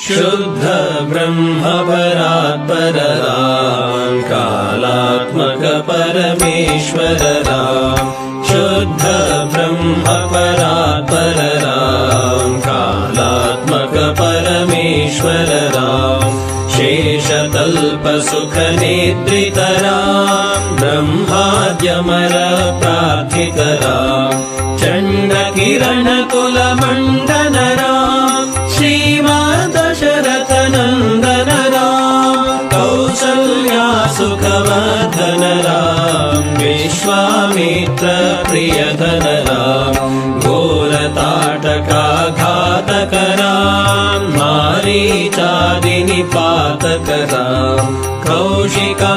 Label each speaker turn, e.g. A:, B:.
A: शुद्ध ब्रह्म परात्पर राम कालात्मक परमेश्वर राम शुद्ध ब्रह्म परात्पर राम कालात्मक परमेश्वर राम शेषतल्प सुख नेत्रित राम ब्रह्माद्यमर प्रार्थित राम चण्ड किरण कुल मंडन राम श्रीमान दशरथ नंदन राम कौसल्या सुखवर्धन राम विश्वामित्र प्रियधन राम घोरताटका घातक राम मारीचादि निपातक राम कौशिका